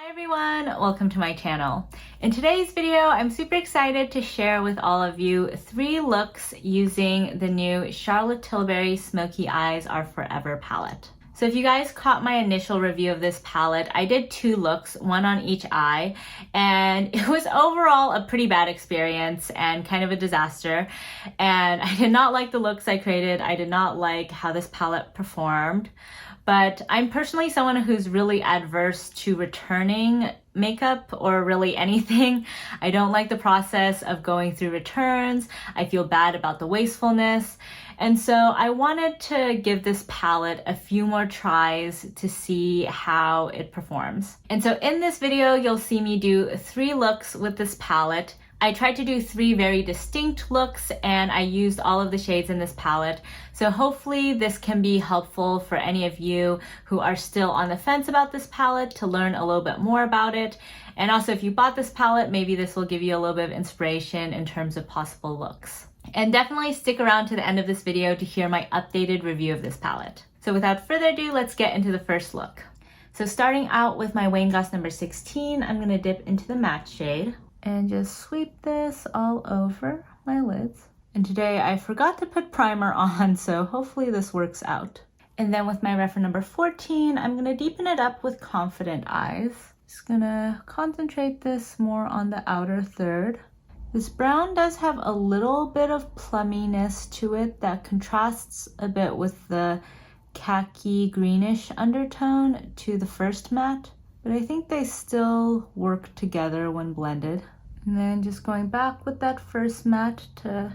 Hi everyone, welcome to my channel. In today's video, I'm super excited to share with all of you 3 looks using the new Charlotte Tilbury Smokey Eyes Are Forever palette. So if you guys caught my initial review of this palette, I did 2 looks, one on each eye, and it was overall a pretty bad experience and kind of a disaster. And I did not like the looks I created. I did not like how this palette performed. But I'm personally someone who's really adverse to returning makeup or really anything. I don't like the process of going through returns. I feel bad about the wastefulness. And so I wanted to give this palette a few more tries to see how it performs. And so in this video, you'll see me do 3 looks with this palette. I tried to do 3 very distinct looks and I used all of the shades in this palette. So hopefully this can be helpful for any of you who are still on the fence about this palette to learn a little bit more about it. And also if you bought this palette, maybe this will give you a little bit of inspiration in terms of possible looks. And definitely stick around to the end of this video to hear my updated review of this palette. So without further ado, let's get into the first look. So starting out with my Wayne Goss number 16, I'm gonna dip into the matte shade and just sweep this all over my lids. And today I forgot to put primer on, so hopefully this works out. And then with my reference number 14, I'm gonna deepen it up with Confident Eyes. Just gonna concentrate this more on the outer third. This brown does have a little bit of plumminess to it that contrasts a bit with the khaki greenish undertone to the first matte, but I think they still work together when blended. And then just going back with that first matte to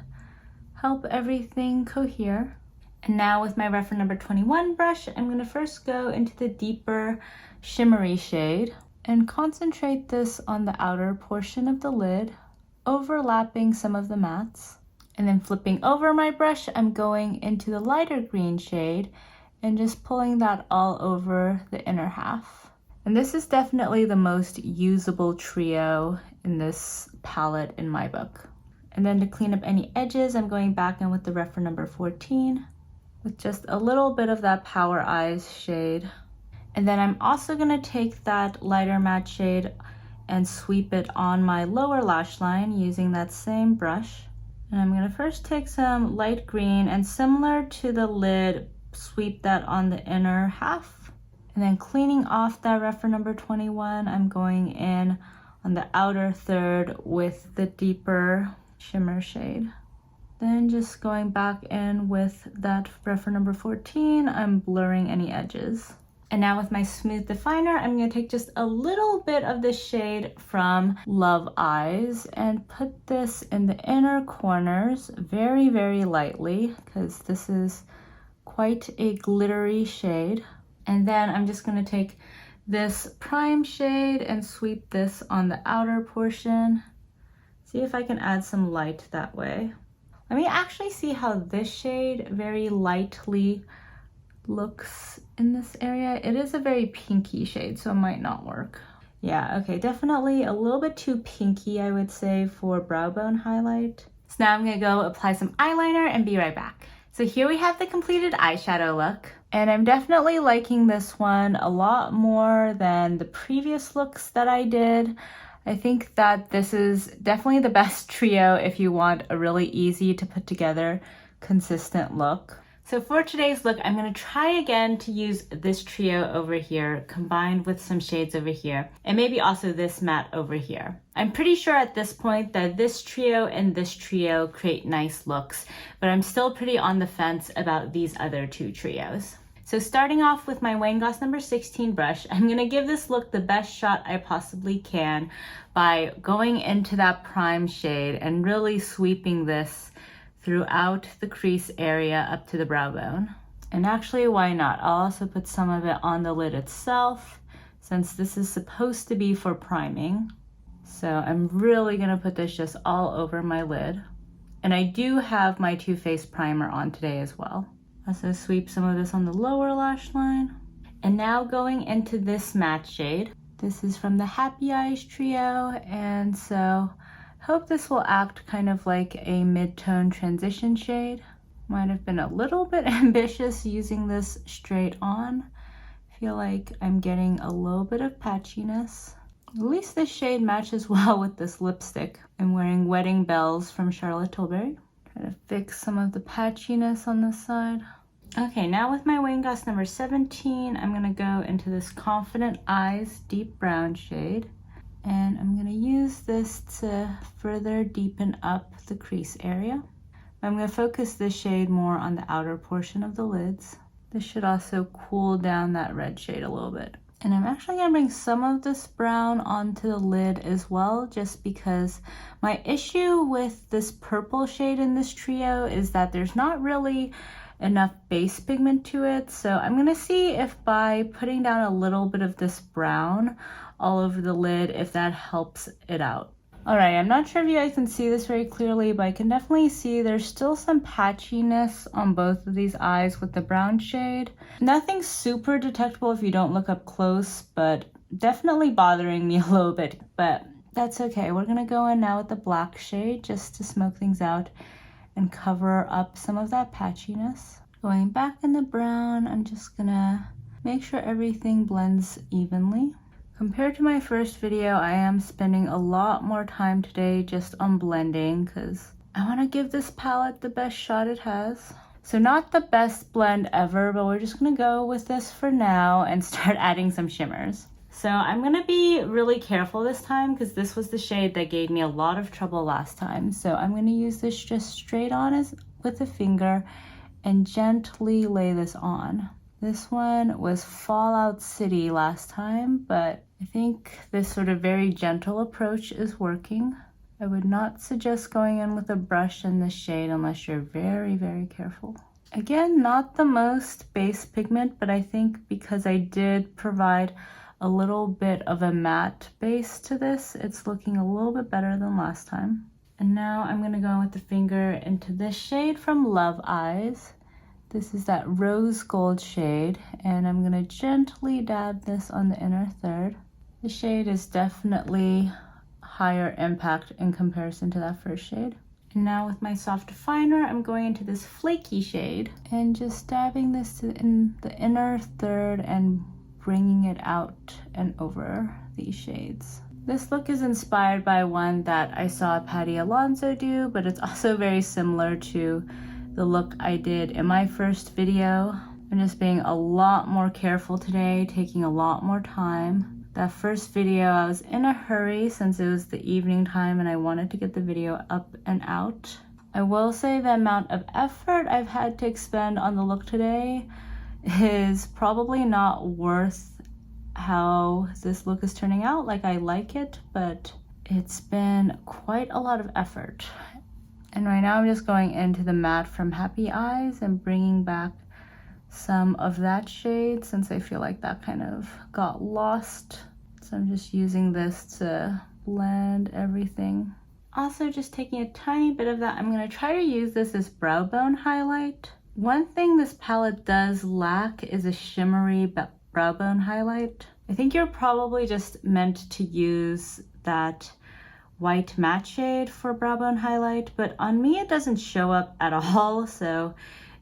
help everything cohere. And now with my reference number 21 brush, I'm gonna first go into the deeper shimmery shade and concentrate this on the outer portion of the lid, overlapping some of the mattes. And then flipping over my brush, I'm going into the lighter green shade and just pulling that all over the inner half. And this is definitely the most usable trio in this palette in my book. And then to clean up any edges, I'm going back in with the reference number 14 with just a little bit of that Power Eyes shade. And then I'm also gonna take that lighter matte shade and sweep it on my lower lash line using that same brush. And I'm gonna first take some light green and similar to the lid, sweep that on the inner half. And then cleaning off that reference number 21, I'm going in on the outer third with the deeper shimmer shade. Then just going back in with that reference number 14, I'm blurring any edges. And now with my smooth definer, I'm gonna take just a little bit of this shade from Love Eyes and put this in the inner corners very, very lightly, because this is quite a glittery shade. And then I'm just gonna take this prime shade and sweep this on the outer portion. See if I can add some light that way. Let me actually see how this shade very lightly looks in this area. It is a very pinky shade, so it might not work. Yeah, okay, definitely a little bit too pinky, I would say, for brow bone highlight. So now I'm gonna go apply some eyeliner and be right back. So here we have the completed eyeshadow look. And I'm definitely liking this one a lot more than the previous looks that I did. I think that this is definitely the best trio if you want a really easy to put together, consistent look. So for today's look, I'm gonna try again to use this trio over here combined with some shades over here, and maybe also this matte over here. I'm pretty sure at this point that this trio and this trio create nice looks, but I'm still pretty on the fence about these other 2 trios. So starting off with my Wayne Goss number 16 brush, I'm gonna give this look the best shot I possibly can by going into that prime shade and really sweeping this throughout the crease area up to the brow bone. And actually, why not? I'll also put some of it on the lid itself, since this is supposed to be for priming. So I'm really gonna put this just all over my lid. And I do have my Too Faced primer on today as well. Also sweep some of this on the lower lash line. And now going into this matte shade. This is from the Happy Eyes trio, and so hope this will act kind of like a mid-tone transition shade. Might have been a little bit ambitious using this straight on. I feel like I'm getting a little bit of patchiness. At least this shade matches well with this lipstick. I'm wearing Wedding Bells from Charlotte Tilbury. Trying to fix some of the patchiness on this side. Okay, now with my Wayne Goss number 17, I'm gonna go into this Confident Eyes deep brown shade. And I'm gonna use this to further deepen up the crease area. I'm gonna focus this shade more on the outer portion of the lids. This should also cool down that red shade a little bit. And I'm actually gonna bring some of this brown onto the lid as well, just because my issue with this purple shade in this trio is that there's not really enough base pigment to it. So I'm gonna see if by putting down a little bit of this brown all over the lid, if that helps it out. All right, I'm not sure if you guys can see this very clearly, but I can definitely see there's still some patchiness on both of these eyes with the brown shade. Nothing super detectable if you don't look up close, but definitely bothering me a little bit, but that's okay. We're gonna go in now with the black shade just to smoke things out and cover up some of that patchiness. Going back in the brown, I'm just gonna make sure everything blends evenly. Compared to my first video, I am spending a lot more time today just on blending because I want to give this palette the best shot it has. So not the best blend ever, but we're just going to go with this for now and start adding some shimmers. So I'm going to be really careful this time because this was the shade that gave me a lot of trouble last time. So I'm going to use this just straight on with a finger and gently lay this on. This one was Fallout City last time, but I think this sort of very gentle approach is working. I would not suggest going in with a brush in this shade unless you're very, very careful. Again, not the most base pigment, but I think because I did provide a little bit of a matte base to this, it's looking a little bit better than last time. And now I'm gonna go with the finger into this shade from Love Eyes. This is that rose gold shade, and I'm gonna gently dab this on the inner third. The shade is definitely higher impact in comparison to that first shade. And now with my soft definer, I'm going into this flaky shade and just dabbing this in the inner third and bringing it out and over these shades. This look is inspired by one that I saw Patty Alonso do, but it's also very similar to the look I did in my first video. I'm just being a lot more careful today, taking a lot more time. That first video, I was in a hurry since it was the evening time and I wanted to get the video up and out. I will say the amount of effort I've had to expend on the look today is probably not worth how this look is turning out. Like, I like it, but it's been quite a lot of effort. And right now I'm just going into the matte from Happy Eyes and bringing back some of that shade since I feel like that kind of got lost. So I'm just using this to blend everything. Also just taking a tiny bit of that, I'm gonna try to use this as brow bone highlight. One thing this palette does lack is a shimmery brow bone highlight. I think you're probably just meant to use that white matte shade for brow bone highlight, but on me it doesn't show up at all, so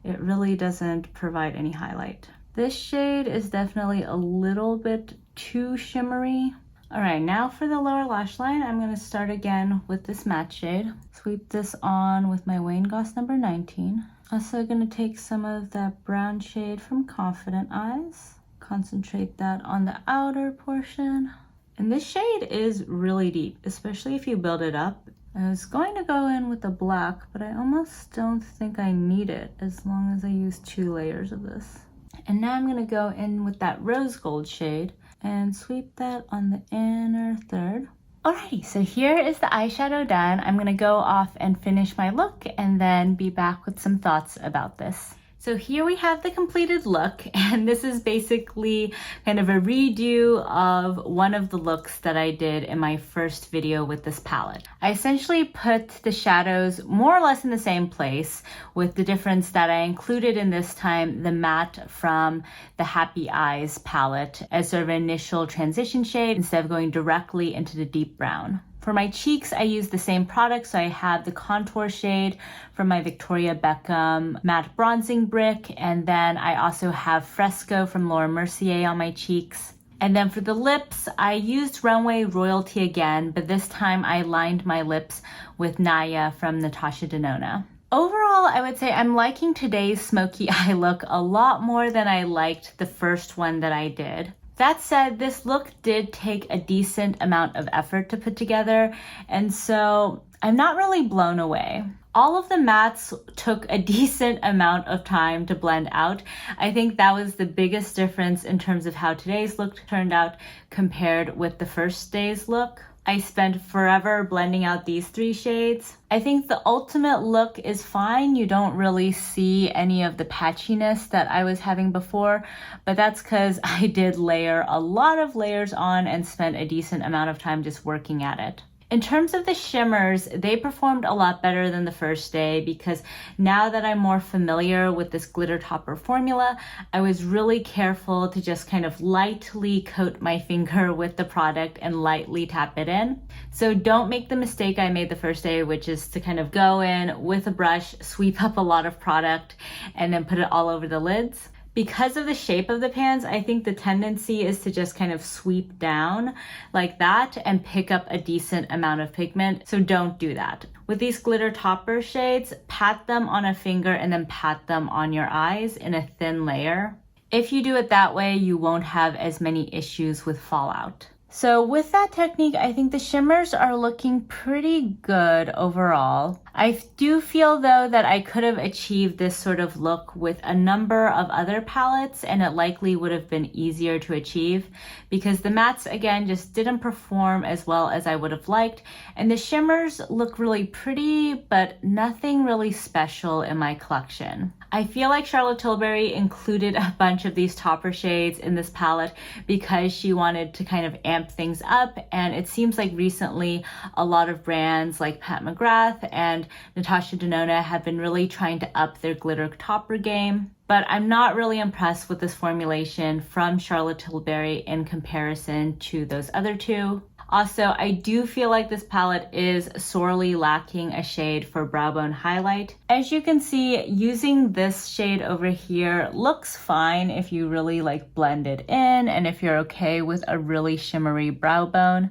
it really doesn't provide any highlight. This shade is definitely a little bit too shimmery. All right, now for the lower lash line, I'm gonna start again with this matte shade. Sweep this on with my Wayne Goss number 19. Also gonna take some of that brown shade from Confident Eyes, concentrate that on the outer portion. And this shade is really deep, especially if you build it up. I was going to go in with the black, but I almost don't think I need it as long as I use 2 layers of this. And now I'm gonna go in with that rose gold shade and sweep that on the inner third. Alrighty, so here is the eyeshadow done. I'm gonna go off and finish my look and then be back with some thoughts about this. So here we have the completed look, and this is basically kind of a redo of one of the looks that I did in my first video with this palette. I essentially put the shadows more or less in the same place, with the difference that I included in this time the matte from the Happy Eyes palette as sort of an initial transition shade instead of going directly into the deep brown. For my cheeks, I used the same product, so I have the contour shade from my Victoria Beckham matte bronzing brick, and then I also have Fresco from Laura Mercier on my cheeks. And then for the lips, I used Runway Royalty again, but this time I lined my lips with Naya from Natasha Denona. Overall, I would say I'm liking today's smoky eye look a lot more than I liked the first one that I did. That said, this look did take a decent amount of effort to put together, and so I'm not really blown away. All of the mattes took a decent amount of time to blend out. I think that was the biggest difference in terms of how today's look turned out compared with the first day's look. I spent forever blending out these 3 shades. I think the ultimate look is fine. You don't really see any of the patchiness that I was having before, but that's because I did layer a lot of layers on and spent a decent amount of time just working at it. In terms of the shimmers, they performed a lot better than the first day because now that I'm more familiar with this glitter topper formula, I was really careful to just kind of lightly coat my finger with the product and lightly tap it in. So don't make the mistake I made the first day, which is to kind of go in with a brush, sweep up a lot of product, and then put it all over the lids. Because of the shape of the pans, I think the tendency is to just kind of sweep down like that and pick up a decent amount of pigment, so don't do that. With these glitter topper shades, pat them on a finger and then pat them on your eyes in a thin layer. If you do it that way, you won't have as many issues with fallout. So with that technique, I think the shimmers are looking pretty good overall. I do feel though that I could have achieved this sort of look with a number of other palettes, and it likely would have been easier to achieve because the mattes again just didn't perform as well as I would have liked, and the shimmers look really pretty but nothing really special in my collection. I feel like Charlotte Tilbury included a bunch of these topper shades in this palette because she wanted to kind of amp things up, and it seems like recently a lot of brands like Pat McGrath and Natasha Denona have been really trying to up their glitter topper game. But I'm not really impressed with this formulation from Charlotte Tilbury in comparison to those other two. Also, I do feel like this palette is sorely lacking a shade for brow bone highlight. As you can see, using this shade over here looks fine if you really like blend it in and if you're okay with a really shimmery brow bone.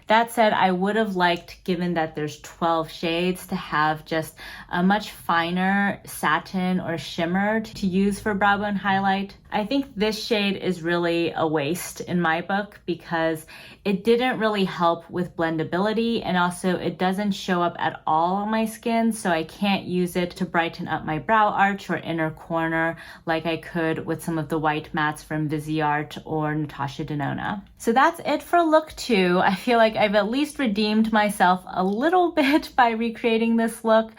That said, I would have liked, given that there's 12 shades, to have just a much finer satin or shimmer to use for brow bone highlight. I think this shade is really a waste in my book because it didn't really help with blendability, and also it doesn't show up at all on my skin, so I can't use it to brighten up my brow arch or inner corner like I could with some of the white mattes from Viseart or Natasha Denona. So that's it for look 2. I feel like I've at least redeemed myself a little bit by recreating this look,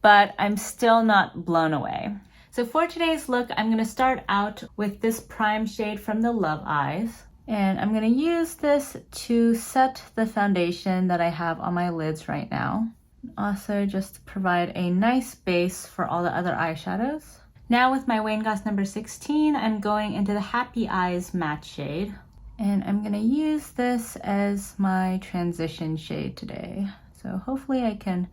but I'm still not blown away. So for today's look, I'm going to start out with this prime shade from the Love Eyes. And I'm going to use this to set the foundation that I have on my lids right now. Also just to provide a nice base for all the other eyeshadows. Now with my Wayne Goss number 16, I'm going into the Happy Eyes matte shade. And I'm going to use this as my transition shade today. So hopefully I can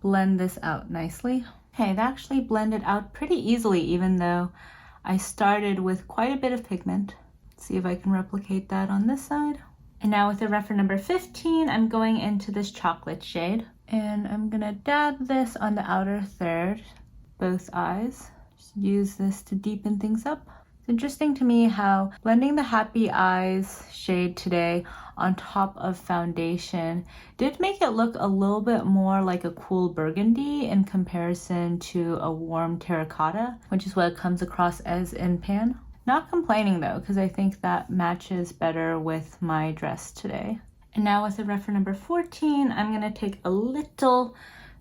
blend this out nicely. Okay, it actually blended out pretty easily even though I started with quite a bit of pigment. Let's see if I can replicate that on this side. And now with the reference number 15, I'm going into this chocolate shade. And I'm gonna dab this on the outer third, both eyes. Just use this to deepen things up. It's interesting to me how blending the Happy Eyes shade today on top of foundation did make it look a little bit more like a cool burgundy in comparison to a warm terracotta, which is what it comes across as in pan. Not complaining though, because I think that matches better with my dress today. And now with the reference number 14, I'm going to take a little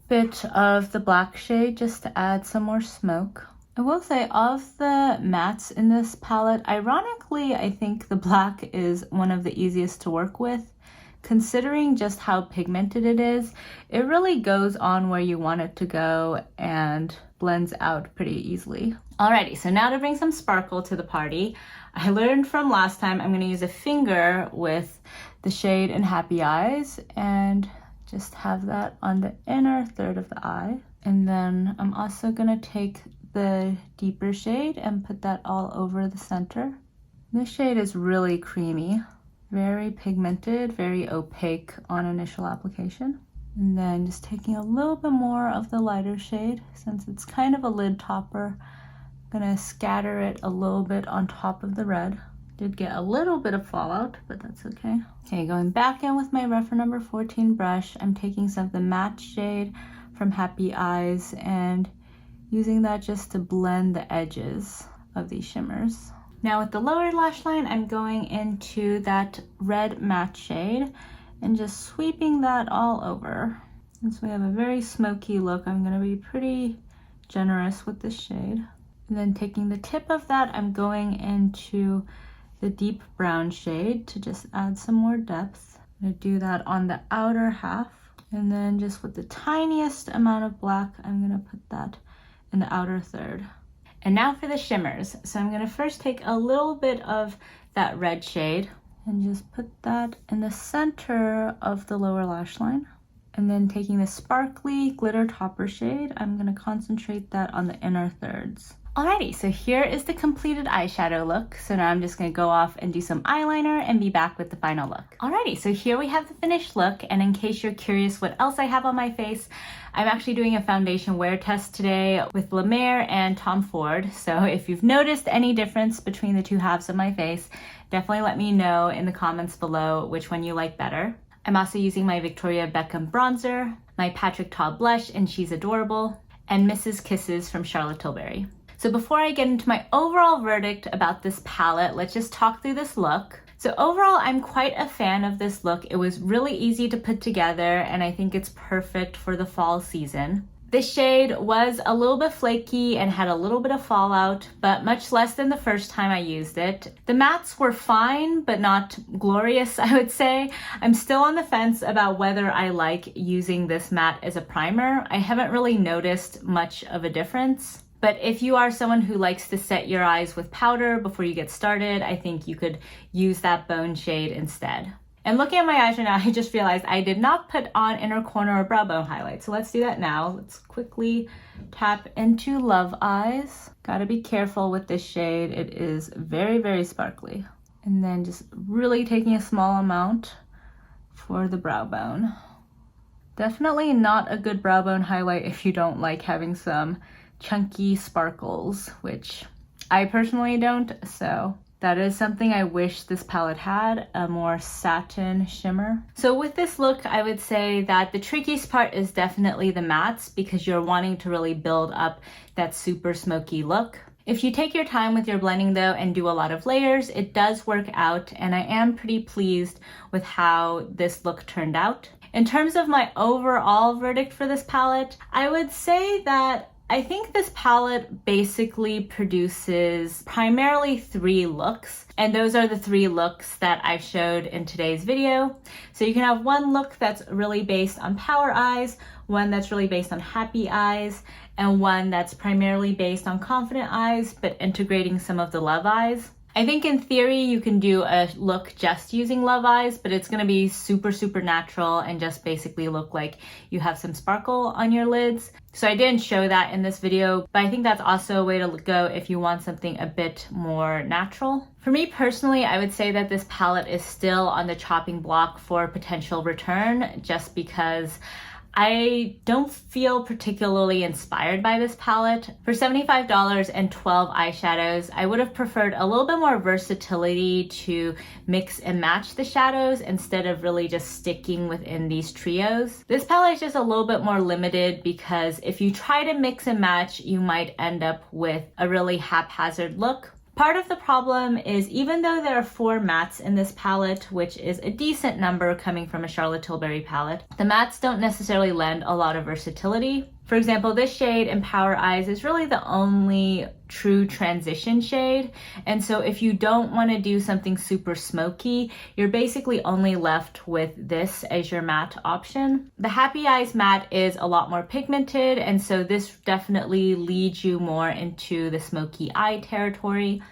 bit of the black shade just to add some more smoke. I will say, of the mattes in this palette, ironically, I think the black is one of the easiest to work with. Considering just how pigmented it is, it really goes on where you want it to go and blends out pretty easily. Alrighty, so now to bring some sparkle to the party, I learned from last time I'm going to use a finger with the shade in Happy Eyes and just have that on the inner third of the eye. And then I'm also going to take the deeper shade and put that all over the center. This shade is really creamy, very pigmented, very opaque on initial application. And then just taking a little bit more of the lighter shade, since it's kind of a lid topper, I'm gonna scatter it a little bit on top of the red. Did get a little bit of fallout, but that's okay. Okay, going back in with my Rephr number 14 brush, I'm taking some of the matte shade from Happy Eyes and using that just to blend the edges of these shimmers. Now with the lower lash line, I'm going into that red matte shade and just sweeping that all over. Since we have a very smoky look, I'm gonna be pretty generous with this shade. And then taking the tip of that, I'm going into the deep brown shade to just add some more depth. I'm gonna do that on the outer half. And then just with the tiniest amount of black, I'm gonna put that in the outer third. And now for the shimmers. So I'm gonna first take a little bit of that red shade and just put that in the center of the lower lash line. And then taking the sparkly glitter topper shade, I'm gonna concentrate that on the inner thirds. Alrighty, so here is the completed eyeshadow look. So now I'm just gonna go off and do some eyeliner and be back with the final look. Alrighty, so here we have the finished look. And in case you're curious what else I have on my face, I'm actually doing a foundation wear test today with La Mer and Tom Ford. So if you've noticed any difference between the two halves of my face, definitely let me know in the comments below which one you like better. I'm also using my Victoria Beckham bronzer, my Patrick Ta blush, and She's Adorable, and Mrs. Kisses from Charlotte Tilbury. So before I get into my overall verdict about this palette, let's just talk through this look. So overall, I'm quite a fan of this look. It was really easy to put together, and I think it's perfect for the fall season. This shade was a little bit flaky and had a little bit of fallout, but much less than the first time I used it. The mattes were fine, but not glorious, I would say. I'm still on the fence about whether I like using this matte as a primer. I haven't really noticed much of a difference. But if you are someone who likes to set your eyes with powder before you get started, I think you could use that bone shade instead. And looking at my eyes right now, I just realized I did not put on inner corner or brow bone highlight. So let's do that now. Let's quickly tap into Love Eyes. Gotta be careful with this shade. It is very, very sparkly. And then just really taking a small amount for the brow bone. Definitely not a good brow bone highlight if you don't like having some chunky sparkles, which I personally don't, so that is something I wish this palette had, a more satin shimmer. So with this look, I would say that the trickiest part is definitely the mattes because you're wanting to really build up that super smoky look. If you take your time with your blending though and do a lot of layers, it does work out, and I am pretty pleased with how this look turned out. In terms of my overall verdict for this palette, I would say that I think this palette basically produces primarily 3 looks, and those are the 3 looks that I've showed in today's video. So you can have one look that's really based on Power Eyes, one that's really based on Happy Eyes, and one that's primarily based on Confident Eyes, but integrating some of the Love Eyes. I think in theory you can do a look just using Love Eyes, but it's gonna be super, super natural and just basically look like you have some sparkle on your lids. So I didn't show that in this video, but I think that's also a way to go if you want something a bit more natural. For me personally, I would say that this palette is still on the chopping block for potential return, just because I don't feel particularly inspired by this palette. For $75 and 12 eyeshadows, I would have preferred a little bit more versatility to mix and match the shadows instead of really just sticking within these trios. This palette is just a little bit more limited because if you try to mix and match, you might end up with a really haphazard look. Part of the problem is even though there are 4 mattes in this palette, which is a decent number coming from a Charlotte Tilbury palette, the mattes don't necessarily lend a lot of versatility. For example, this shade in Power Eyes is really the only true transition shade. And so if you don't want to do something super smoky, you're basically only left with this as your matte option. The Happy Eyes matte is a lot more pigmented, and so this definitely leads you more into the smoky eye territory.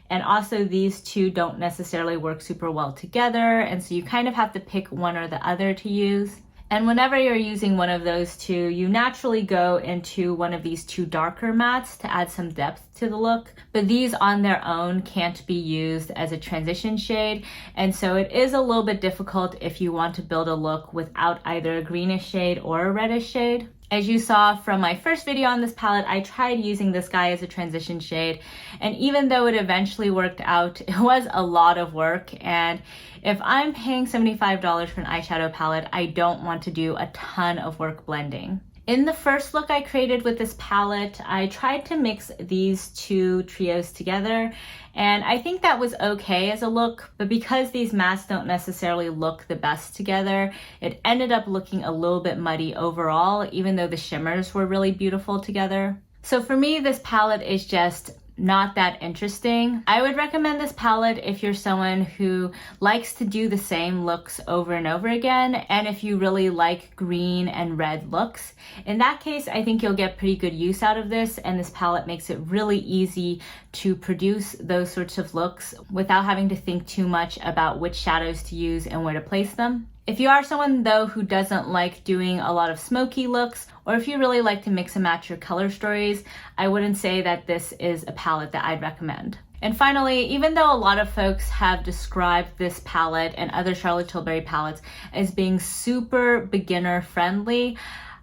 And also these two don't necessarily work super well together, and so you kind of have to pick one or the other to use. And whenever you're using one of those two, you naturally go into one of these two darker mattes to add some depth to the look. But these on their own can't be used as a transition shade. And so it is a little bit difficult if you want to build a look without either a greenish shade or a reddish shade. As you saw from my first video on this palette, I tried using this guy as a transition shade, and even though it eventually worked out, it was a lot of work. And if I'm paying $75 for an eyeshadow palette, I don't want to do a ton of work blending. In the first look I created with this palette, I tried to mix these two trios together, and I think that was okay as a look, but because these mattes don't necessarily look the best together, it ended up looking a little bit muddy overall, even though the shimmers were really beautiful together. So for me, this palette is just not that interesting. I would recommend this palette if you're someone who likes to do the same looks over and over again, and if you really like green and red looks. In that case, I think you'll get pretty good use out of this, and this palette makes it really easy to produce those sorts of looks without having to think too much about which shadows to use and where to place them. If you are someone though who doesn't like doing a lot of smoky looks, or if you really like to mix and match your color stories, I wouldn't say that this is a palette that I'd recommend. And finally, even though a lot of folks have described this palette and other Charlotte Tilbury palettes as being super beginner friendly,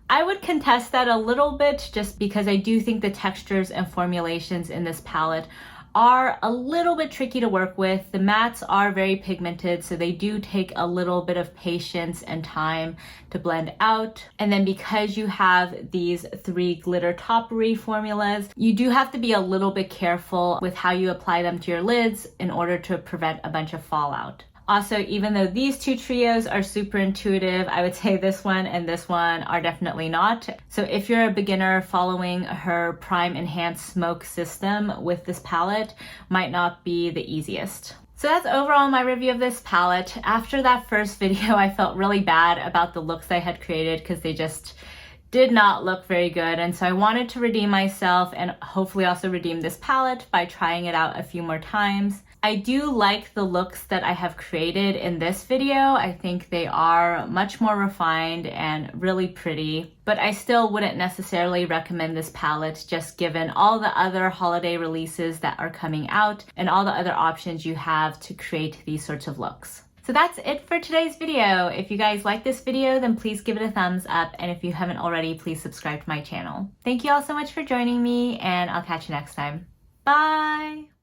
I would contest that a little bit, just because I do think the textures and formulations in this palette are a little bit tricky to work with. The mattes are very pigmented, so they do take a little bit of patience and time to blend out. And then because you have these three glitter toppery formulas, you do have to be a little bit careful with how you apply them to your lids in order to prevent a bunch of fallout. Also, even though these two trios are super intuitive, I would say this one and this one are definitely not. So if you're a beginner, following her Prime Enhanced Smoke system with this palette might not be the easiest. So that's overall my review of this palette. After that first video, I felt really bad about the looks I had created because they just did not look very good. And so I wanted to redeem myself and hopefully also redeem this palette by trying it out a few more times. I do like the looks that I have created in this video. I think they are much more refined and really pretty, but I still wouldn't necessarily recommend this palette just given all the other holiday releases that are coming out and all the other options you have to create these sorts of looks. So that's it for today's video. If you guys like this video, then please give it a thumbs up. And if you haven't already, please subscribe to my channel. Thank you all so much for joining me, and I'll catch you next time. Bye!